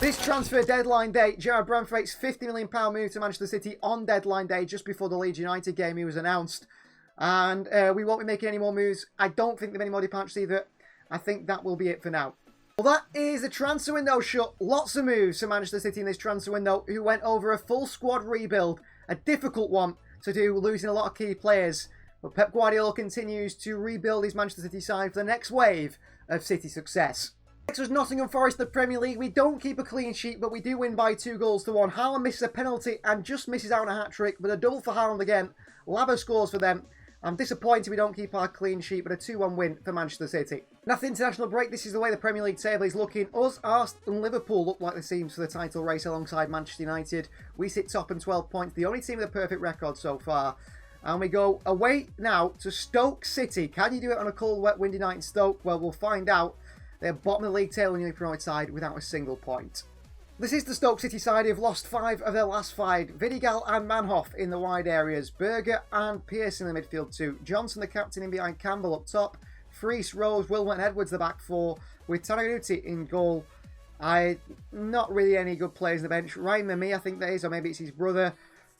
This transfer deadline day, Gerard Branthwaite's £50 million move to Manchester City on deadline day, just before the Leeds United game, he was announced. And we won't be making any more moves. I don't think there are any more departures either. I think that will be it for now. Well, that is the transfer window shut. Lots of moves for Manchester City in this transfer window, who went over a full squad rebuild. A difficult one to do, losing a lot of key players. But Pep Guardiola continues to rebuild his Manchester City side for the next wave of City success. Next was Nottingham Forest, the Premier League. We don't keep a clean sheet, but we do win by 2-1. Haaland misses a penalty and just misses out on a hat-trick, but a double for Haaland again. Labba scores for them. I'm disappointed we don't keep our clean sheet, but a 2-1 win for Manchester City. And after the international break, this is the way the Premier League table is looking. Us, Arsenal and Liverpool look like the teams for the title race alongside Manchester United. We sit top on 12 points, the only team with a perfect record so far. And we go away now to Stoke City. Can you do it on a cold, wet, windy night in Stoke? Well, we'll find out. They're bottom of the league table, newly promoted side without a single point. This is the Stoke City side who've lost 5 of their last 5. Vidigal and Manhoff in the wide areas. Berger and Pearce in the midfield too. Johnson, the captain, in behind Campbell up top. Freese, Rose, Wilmot and Edwards the back 4. With Tanaguti in goal. Not really any good players on the bench. Ryan Mimi, I think there is, or maybe it's his brother.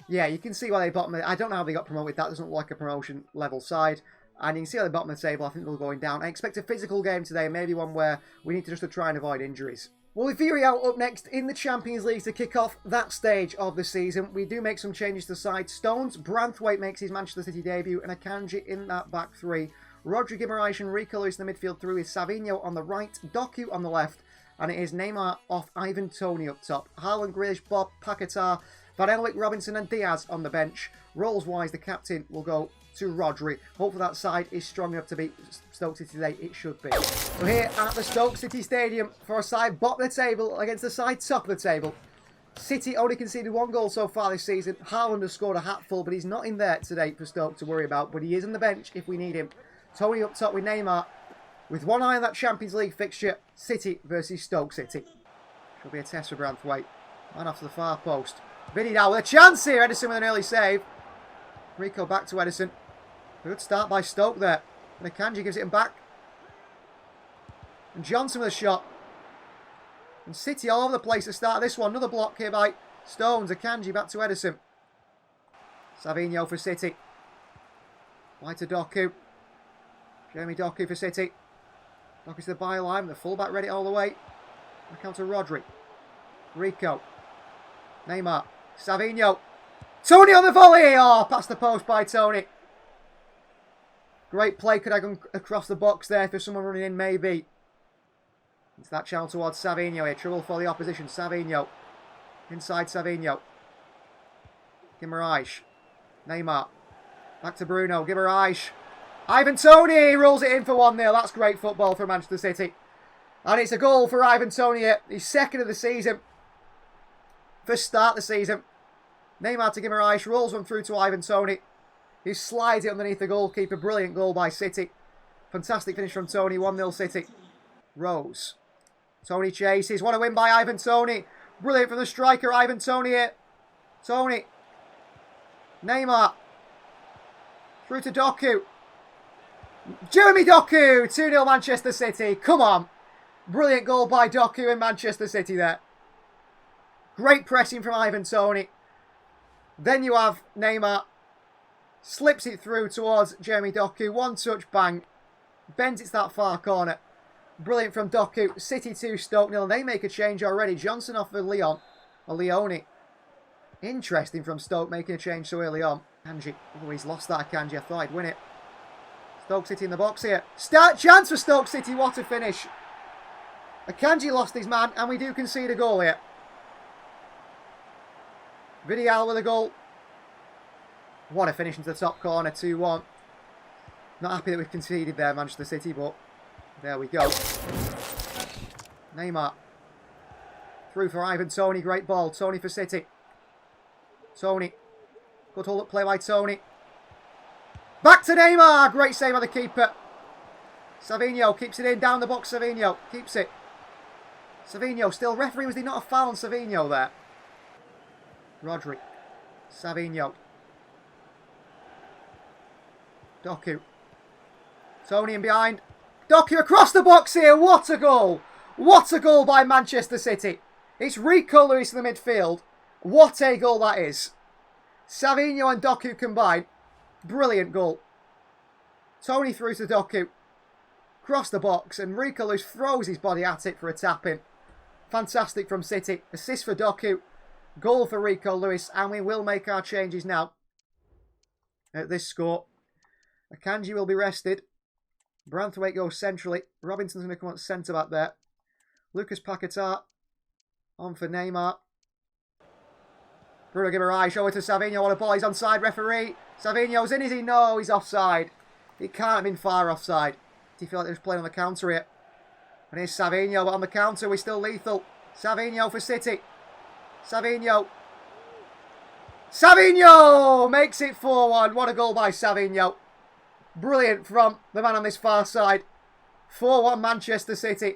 Yeah, you can see why they bottom. I don't know how they got promoted. That doesn't look like a promotion level side. And you can see at the bottom of the table, I think they're going down. I expect a physical game today, maybe one where we need to just try and avoid injuries. Well, with Villarreal up next in the Champions League to kick off that stage of the season. We do make some changes to the side. Stones, Branthwaite makes his Manchester City debut, and Akanji in that back 3. Rodri, Guimaraes and Rico Lewis in the midfield through with Savinho on the right, Doku on the left, and it is Neymar off Ivan Toney up top. Haaland, Grealish, Bob, Paquetá, Van Elwick, Robinson and Diaz on the bench. Roles-wise, the captain will go to Rodri. Hopefully that side is strong enough to beat Stoke City today. It should be. So here at the Stoke City Stadium for a side bottom of the table against the side top of the table. City only conceded 1 goal so far this season. Haaland has scored a hatful, but he's not in there today for Stoke to worry about. But he is on the bench if we need him. Tony up top with Neymar. With one eye on that Champions League fixture, City versus Stoke City. Should be a test for Branthwaite. Man off to the far post. Vidigal with a chance here. Edison with an early save. Rico back to Edison. Good start by Stoke there. And Akanji gives it him back. And Johnson with a shot. And City all over the place to start this one. Another block here by Stones. Akanji back to Edison. Savinho for City. Wide to Doku. Jeremy Doku for City. Doku to the byline. The fullback read it all the way. Back out to Rodri. Rico. Neymar. Savinho. Toney on the volley. Oh, past the post by Toney. Great play. Could I go across the box there for someone running in? Maybe. It's that channel towards Savinho here. Trouble for the opposition. Savinho. Inside Savinho. Guimaraes. Neymar. Back to Bruno. Guimaraes. Ivan Toney rolls it in for 1-0. That's great football for Manchester City. And it's a goal for Ivan Toney here. His second of the season. First start of the season. Neymar to Guimaraes. Rolls one through to Ivan Toney. He slides it underneath the goalkeeper. Brilliant goal by City. Fantastic finish from Toney. 1-0 City. Rose. Toney chases. What a win by Ivan Toney. Brilliant from the striker, Ivan Toney here. Toney. Neymar. Through to Doku. Jeremy Doku. 2-0 Manchester City. Come on. Brilliant goal by Doku in Manchester City there. Great pressing from Ivan Toney. Then you have Neymar. Slips it through towards Jeremy Doku. One touch, bang. Bends it to that far corner. Brilliant from Doku. City 2, Stoke 0. They make a change already. Johnson off for Leon. Or Leone. Interesting from Stoke making a change so early on. Akanji. Oh, he's lost that Akanji. I thought he'd win it. Stoke City in the box here. Start chance for Stoke City. What a finish. Akanji lost his man and we do concede a goal here. Vidigal with a goal. What a finish into the top corner, 2-1. Not happy that we've conceded there, Manchester City, but there we go. Neymar. Through for Ivan Toney, great ball. Toney for City. Toney. Good hold-up play by Toney. Back to Neymar, great save by the keeper. Savinho keeps it in, down the box, Savinho. Keeps it. Savinho still, referee, was he not a foul on Savinho there? Rodri. Savinho. Doku. Toney in behind. Doku across the box here. What a goal. What a goal by Manchester City. It's Rico Lewis in the midfield. What a goal that is. Savinho and Doku combined. Brilliant goal. Tony through to Doku. Cross the box, and Rico Lewis throws his body at it for a tap-in. Fantastic from City. Assist for Doku. Goal for Rico Lewis, and we will make our changes now. At this score, Akanji will be rested. Branthwaite goes centrally. Robinson's going to come on centre-back there. Lucas Paquetá on for Neymar. Bruno Guimaraes over to Savinho. What a ball. He's onside, referee. Savinho's in, is he? No, he's offside. He can't have been far offside. Do you feel like they're playing on the counter here? And here's Savinho, but on the counter we're still lethal. Savinho for City. Savinho. Savinho makes it 4-1. What a goal by Savinho. Brilliant from the man on this far side. 4-1 Manchester City.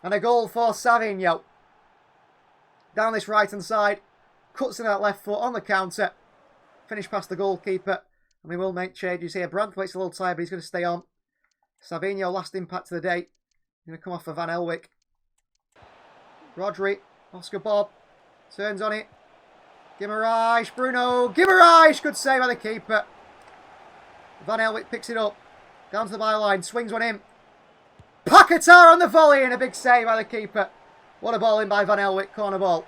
And a goal for Savinho. Down this right-hand side. Cuts in that left foot on the counter. Finish past the goalkeeper. And we will make changes here. Branthwaite's a little tired, but he's going to stay on. Savinho, last impact of the day. Going to come off for Van Elwick. Rodri. Oscar Bob. Turns on it. Guimaraes. Bruno. Guimaraes. Good save by the keeper. Van Elwick picks it up. Down to the byline. Swings one in. Paquetá on the volley. And a big save by the keeper. What a ball in by Van Elwick. Corner ball.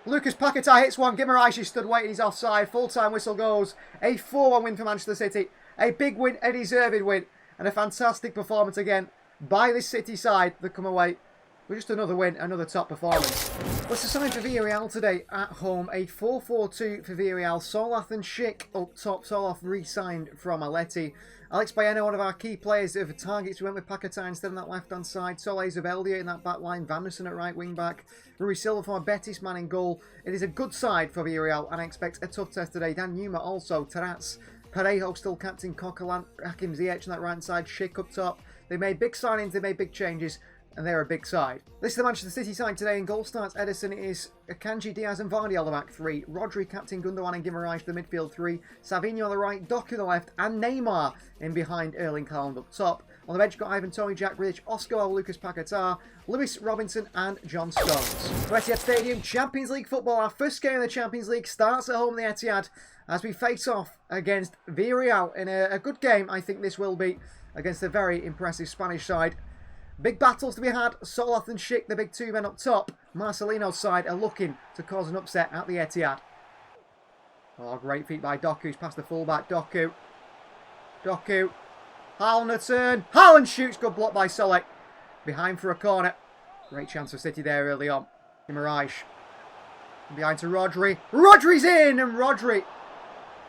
Lucas Paquetá hits one. Guimaraes is stood waiting. He's offside. Full-time whistle goes. A 4-1 win for Manchester City. A big win. A deserved win. And a fantastic performance again by this City side that come away with just another win, another top performance. What's the sign for Villarreal today at home? A 4-4-2 for Villarreal. Solath and Schick up top. Solath re-signed from Aleti. Alex Baena, one of our key players of the targets, we went with Paquetá instead on that left-hand side. Soleil Zubeldia in that back line. Vanderson at right wing-back. Rui Silva from a Betis man in goal. It is a good side for Villarreal, and I expect a tough test today. Dan Numa also. Taras. Parejo still captain. Coquelin. Hakim Ziyech on that right side. Schick up top. They made big signings, they made big changes, and they're a big side. This is the Manchester City side today. In goal starts Ederson. It is Akanji, Diaz and Vardy on the back three. Rodri, captain Gundogan and Guimaraes the midfield three. Savinho on the right, Doku on the left, and Neymar in behind Erling Haaland up top. On the bench, got Ivan Toney, Jack Grealish, Oscar, Lucas Paquetá, Lewis Robinson and John Stones. Etihad Stadium, Champions League football. Our first game of the Champions League starts at home in the Etihad as we face off against Villarreal in a good game. I think this will be against a very impressive Spanish side. Big battles to be had. Solath and Schick, the big two men up top. Marcelino's side are looking to cause an upset at the Etihad. Oh, great feat by Doku. He's past the fullback. Doku. Haaland a turn. Haaland shoots. Good block by Solek. Behind for a corner. Great chance for City there early on. Guimaraes. Behind to Rodri. Rodri's in, and Rodri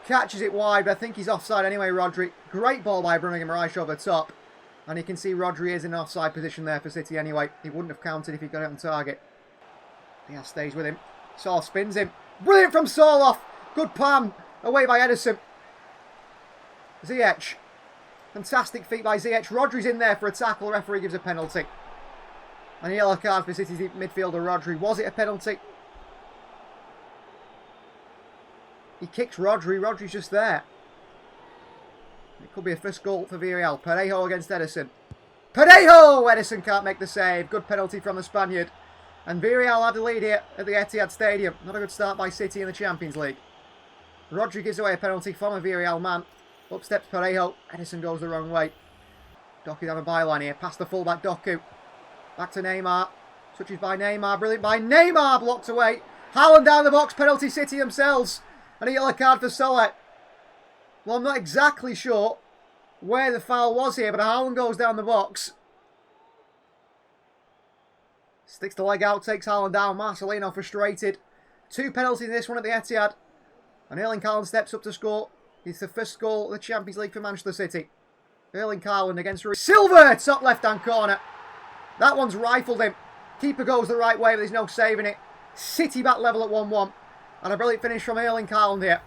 catches it wide, but I think he's offside anyway, Rodri. Great ball by Bruno Guimaraes over the top. And you can see Rodri is in an offside position there for City anyway. He wouldn't have counted if he got it on target. Diaz stays with him. Saul spins him. Brilliant from Soloff. Good palm. Away by Ederson. Ziyech. Fantastic feat by Ziyech. Rodri's in there for a tackle. The referee gives a penalty. And a yellow card for City's midfielder Rodri. Was it a penalty? He kicks Rodri. Rodri's just there. It could be a first goal for Villarreal. Parejo against Ederson. Parejo! Ederson can't make the save. Good penalty from the Spaniard. And Villarreal had the lead here at the Etihad Stadium. Not a good start by City in the Champions League. Rodri gives away a penalty from a Villarreal man. Up steps Parejo. Ederson goes the wrong way. Doku down the byline here. Past the fullback Doku. Back to Neymar. Touches by Neymar. Brilliant by Neymar. Blocked away. Haaland down the box. Penalty City themselves. And a yellow card for Solek. Well, I'm not exactly sure where the foul was here, but Haaland goes down the box. Sticks the leg out, takes Haaland down. Marcelino frustrated. 2 penalties in this one at the Etihad. And Erling Haaland steps up to score. It's the first goal of the Champions League for Manchester City. Erling Haaland against Rui Silva, top left-hand corner. That one's rifled him. Keeper goes the right way, but there's no saving it. City back level at 1-1. And a brilliant finish from Erling Haaland here.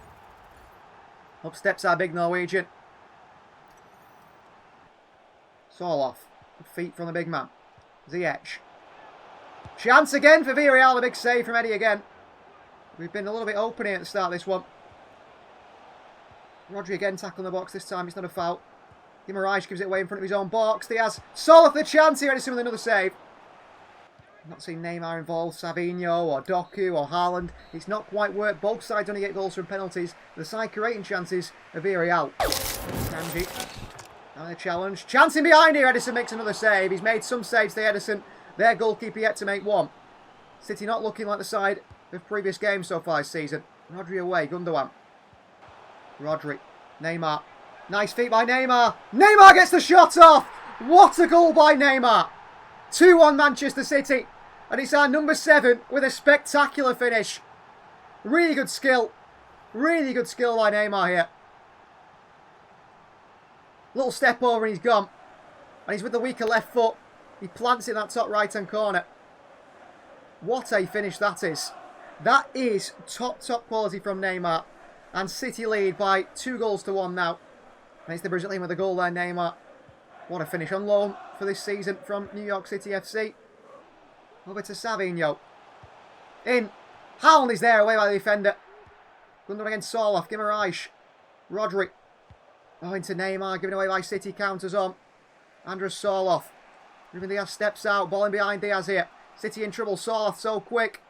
Up steps our big Norwegian. Soloff. Feet from the big man. Ziyech. Chance again for Villarreal. A big save from Eddie again. We've been a little bit open here at the start of this one. Rodri again tackling the box. This time it's not a foul. Guimaraes gives it away in front of his own box. Diaz. Soloff the chance here. Edison with another save. I've not seen Neymar involved, Savinho or Doku or Haaland. It's not quite worked. Both sides only get goals from penalties. The side creating chances are very out. Kanji. Now the challenge. Chancing behind here. Ederson makes another save. He's made some saves to Ederson. Their goalkeeper yet to make one. City not looking like the side of previous games so far this season. Rodri away. Gundogan. Rodri. Neymar. Nice feet by Neymar. Neymar gets the shot off. What a goal by Neymar. 2-1 Manchester City. And it's our number 7 with a spectacular finish. Really good skill. Really good skill by Neymar here. Little step over and he's gone. And he's with the weaker left foot. He plants it in that top right-hand corner. What a finish that is. That is top quality from Neymar. And City lead by 2-1 now. And it's the Brazilian with the goal there, Neymar. What a finish on loan for this season from New York City FC. Over to Savinho. In. Haaland is there, away by the defender. Gundogan against Soloff. Guimaraes. Rodri. Oh, into Neymar, given away by City. Counters on. Andres Soloff. Ruben Diaz steps out. Ball in behind Diaz here. City in trouble. Soloff so quick.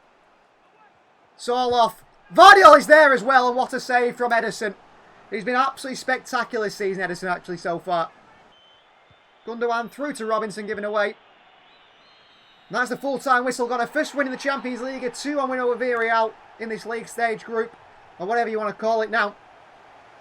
Soloff. Vardiol is there as well, and what a save from Ederson. He's been absolutely spectacular this season, Ederson, actually, so far. Gundogan through to Robinson, given away. That's the full-time whistle. Got a first win in the Champions League, a 2-1 win over Villarreal in this league stage group, or whatever you want to call it now.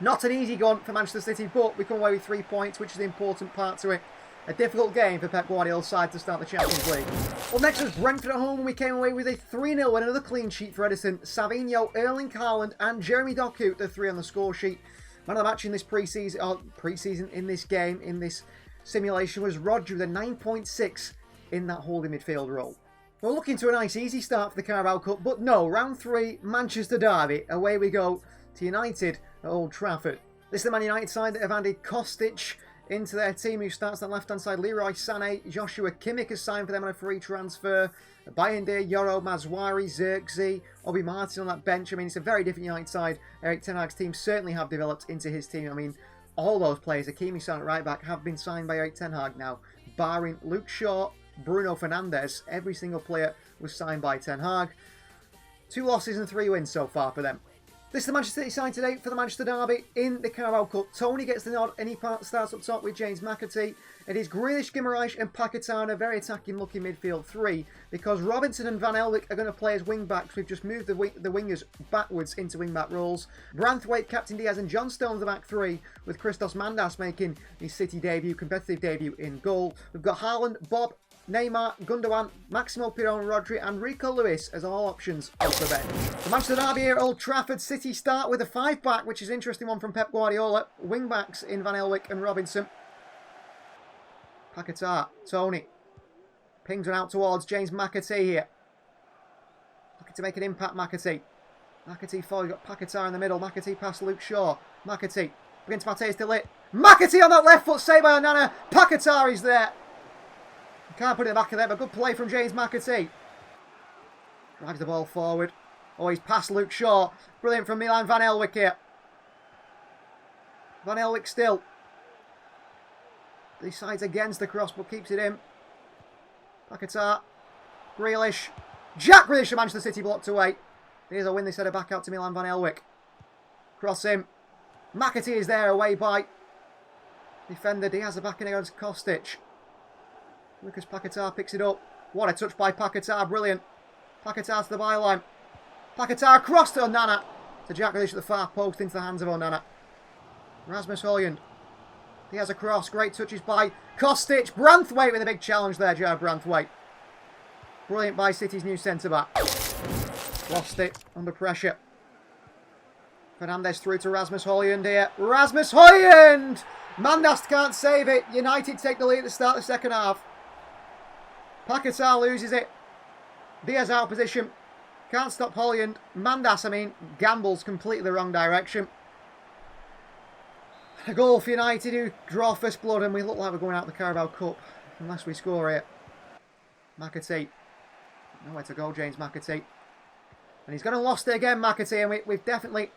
Not an easy one for Manchester City, but we come away with 3 points, which is the important part to it. A difficult game for Pep Guardiola's side to start the Champions League. Well, next was Brentford at home, and we came away with a 3-0 win, another clean sheet for Ederson. Savinho, Erling, Haaland, and Jeremy Doku, the 3 on the score sheet. Man of the match in this pre-season in this game, in this simulation, was Rodri with a 9.6 in that holding midfield role. We're looking to a nice easy start for the Carabao Cup, but no, round 3, Manchester derby. Away we go to United at Old Trafford. This is the Man United side that have added Kostic into their team, who starts on the left-hand side. Leroy Sané, Joshua Kimmich has signed for them on a free transfer. Bayındır, Yoro, Mazwari, Zirkzee, Obi Martin on that bench. I mean, it's a very different United side. Erik ten Hag's team certainly have developed into his team. I mean, all those players, Hakimi Son at right back, have been signed by Erik ten Hag now, barring Luke Shaw, Bruno Fernandes. Every single player was signed by Ten Hag. 2 losses and 3 wins so far for them. This is the Manchester City side today for the Manchester derby in the Carabao Cup. Tony gets the nod and he starts up top with James McAtee. It is Grealish, Guimaraes and Paketana, very attacking looking midfield 3, because Robinson and Van Elwick are going to play as wing backs. We've just moved the wingers backwards into wing back roles. Branthwaite, Captain Diaz and John Stones the back 3, with Christos Mandas making his City debut, competitive debut in goal. We've got Haaland, Bob, Neymar, Gundogan, Maximo Piron, Rodri and Rico Lewis as all options off the bench. The Manchester derby here at Old Trafford. City start with a 5-back, which is an interesting one from Pep Guardiola. Wing-backs in Van Elwick and Robinson. Paquetá, Tony. Pings one out towards James McAtee here. Looking to make an impact, McAtee. McAtee forward, got Paquetá in the middle. McAtee past Luke Shaw. McAtee against Matthijs de Ligt. McAtee on that left foot, saved by Onana. Paquetá is there. Can't put it in the back of there, but good play from James McAtee. Drives the ball forward. Oh, he's past Luke Shaw. Brilliant from Milan Van Elwick here. Van Elwick still. Decides against the cross, but keeps it in. Paquetá. Grealish. Jack Grealish of Manchester City blocked away. Here's a win. They set it back out to Milan Van Elwick. Cross him. McAtee is there, away by defender Diaz, the back in against Kostic. Lucas Paquetá picks it up. What a touch by Paquetá, brilliant. Paquetá to the byline. Paquetá across to Onana. To Jack Grealish at the far post into the hands of Onana. Rasmus Højlund. He has a cross. Great touches by Kostic. Branthwaite with a big challenge there, Gerard Branthwaite. Brilliant by City's new centre-back. Lost it under pressure. Fernandes through to Rasmus Højlund here. Rasmus Højlund! Mandas can't save it. United take the lead at the start of the second half. Paquetá loses it. Diaz out of position. Can't stop Højlund. Mandas, gambles completely the wrong direction. A goal for United, who draw first blood, and we look like we're going out the Carabao Cup unless we score here. McAtee. Nowhere to go, James McAtee. And he's going to lost it again, McAtee, and we've definitely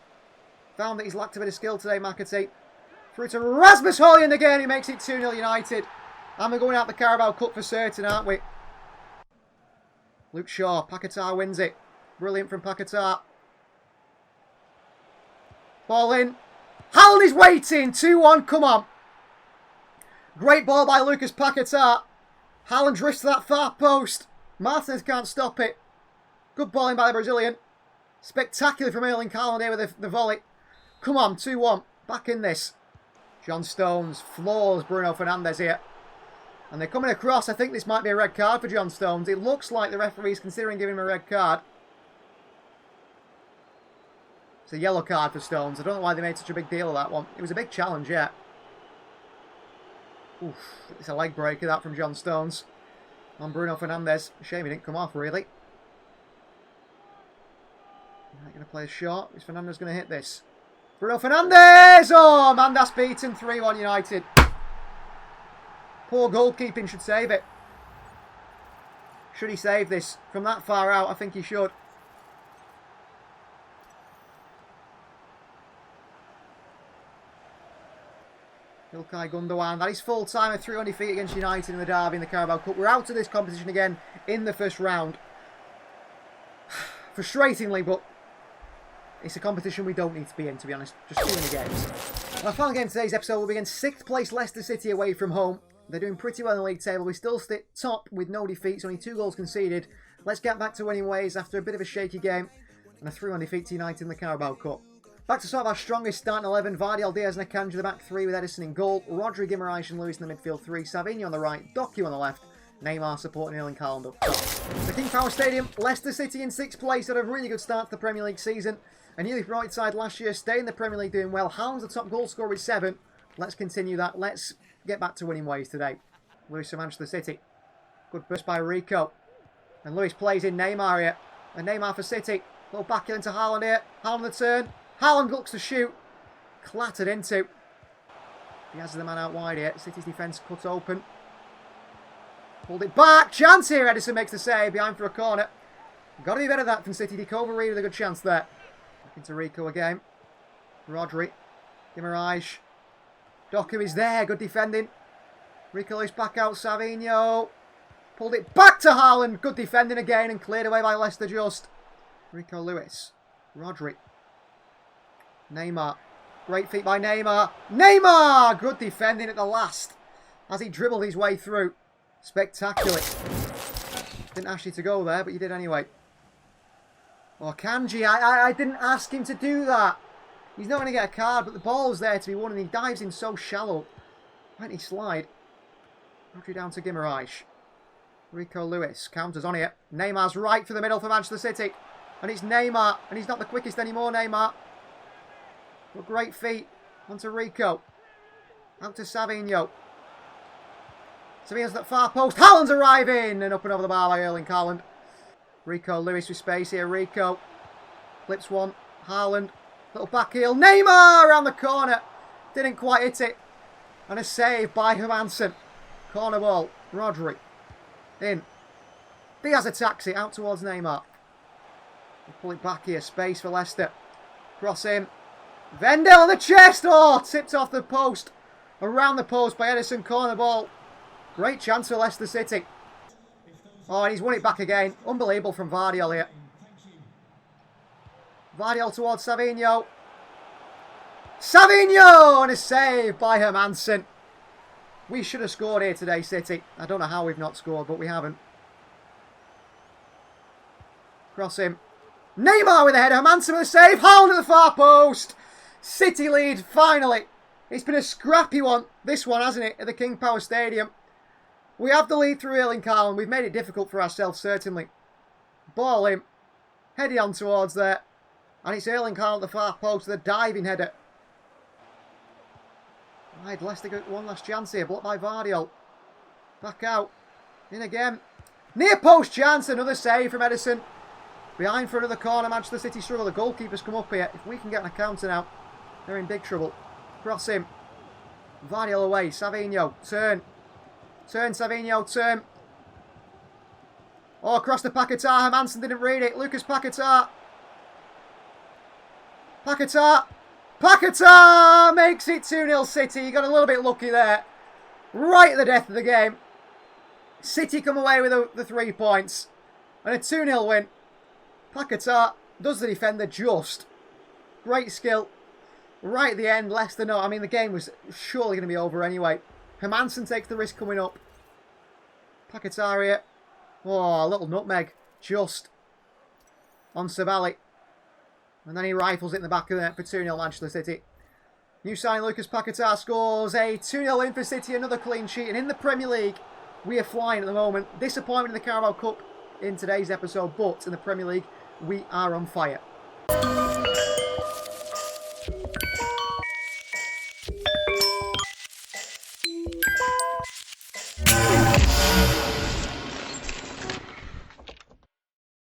found that he's lacked a bit of skill today, McAtee. Through to Rasmus Højlund again, he makes it 2-0 United. And we're going out the Carabao Cup for certain, aren't we? Luke Shaw. Paquetá wins it. Brilliant from Paquetá. Ball in. Haaland is waiting. 2-1. Come on. Great ball by Lucas Paquetá. Haaland drifts to that far post. Martinez can't stop it. Good balling by the Brazilian. Spectacular from Erling Haaland here with the volley. Come on, 2-1. Back in this. John Stones floors Bruno Fernandes here. And they're coming across. I think this might be a red card for John Stones. It looks like the referee's considering giving him a red card. It's a yellow card for Stones. I don't know why they made such a big deal of that one. It was a big challenge, yeah. Oof, it's a leg breaker, that from John Stones. On Bruno Fernandes. Shame he didn't come off, really. Not going to play a shot. Is Fernandes going to hit this? Bruno Fernandes! Oh, man, that's beaten. 3-1 United. Poor goalkeeping, should save it. Should he save this? From that far out, I think he should. Ilkay Gundogan. That is full time at 3 on defeat against United in the derby in the Carabao Cup. We're out of this competition again in the first round. Frustratingly, but it's a competition we don't need to be in, to be honest. Just too many games. Our final game of today's episode will be against 6th place Leicester City away from home. They're doing pretty well in the league table. We still sit top with no defeats, only 2 goals conceded. Let's get back to winning ways after a bit of a shaky game and a 3-1 defeat to United in the Carabao Cup. Back to sort of our strongest starting 11. Vardy, Diaz and Akanji, the back 3 with Edison in goal. Rodri, Guimaraes and Lewis in the midfield 3. Savinho on the right. Doku on the left. Neymar supporting Erling Haaland up top. The King Power Stadium, Leicester City in 6th place. Had a really good start to the Premier League season. A newly promoted side last year, stay in the Premier League doing well. Haaland's the top goal scorer with 7. Let's continue that. Let's get back to winning ways today. Lewis for Manchester City. Good burst by Rico. And Lewis plays in Neymar here. And Neymar for City. Little back into Haaland here. Haaland the turn. Haaland looks to shoot. Clattered into. He has the man out wide here. City's defence cut open. Pulled it back. Chance here. Edison makes the save. Behind for a corner. Got to be better than that from City. Dekova Reed with a good chance there. Back into Rico again. Rodri. Guimaraes. Doku is there. Good defending. Rico Lewis back out. Savinho. Pulled it back to Haaland. Good defending again and cleared away by Leicester just. Rico Lewis. Rodri. Neymar. Great feet by Neymar. Neymar! Good defending at the last as he dribbled his way through. Spectacular. Didn't ask you to go there, but you did anyway. Oh, Kanji, I didn't ask him to do that. He's not going to get a card, but the ball's there to be won and he dives in so shallow. Why didn't he slide? Rodri down to Guimaraes. Rico Lewis counters on here. Neymar's right for the middle for Manchester City. And it's Neymar, and he's not the quickest anymore, Neymar. But great feet. Onto Rico. Out to Savinho. Savinho's at far post. Haaland's arriving! And up and over the bar by Erling Haaland. Rico Lewis with space here. Rico. Flips one. Haaland. Little back heel. Neymar around the corner. Didn't quite hit it. And a save by Hermansen. Corner ball. Rodri. In. Diaz attacks it out towards Neymar. We'll pull it back here. Space for Leicester. Cross in. Vendel on the chest. Oh, tipped off the post. Around the post by Edison. Corner ball. Great chance for Leicester City. Oh, and he's won it back again. Unbelievable from Vardiol here. Vardiol towards Savinho. Savinho! And a save by Hermansen. We should have scored here today, City. I don't know how we've not scored, but we haven't. Cross him. Neymar with a header. Hermansen with a save. Haaland at the far post. City lead, finally. It's been a scrappy one, this one, hasn't it, at the King Power Stadium. We have the lead through Erling Haaland. We've made it difficult for ourselves, certainly. Ball in. Heading on towards there. And it's Erling Haaland at the far post with a diving header. Right, Leicester got one last chance here. Blocked by Vardiol. Back out. In again. Near post chance. Another save from Edison. Behind for another corner. Manchester City struggle. The goalkeeper's come up here. If we can get an counter now, they're in big trouble. Cross him. Vardiol away. Savinho. Turn. Turn, Savinho. Turn. Oh, across to Paquetá. Hermansen didn't read it. Lucas Paquetá. Paquetá. Paquetá makes it 2-0 City. You got a little bit lucky there. Right at the death of the game. City come away with the 3 points. And a 2-0 win. Paquetá does the defender just. Great skill. Right at the end, less than no. I mean, the game was surely going to be over anyway. Hermansen takes the risk coming up. Paquetá here. Oh, a little nutmeg. Just. On Sabali. And then he rifles it in the back of the net for 2-0 Manchester City. New sign Lucas Paquetá scores a 2-0 win for City, another clean sheet. And in the Premier League, we are flying at the moment. Disappointment in the Carabao Cup in today's episode, but in the Premier League, we are on fire.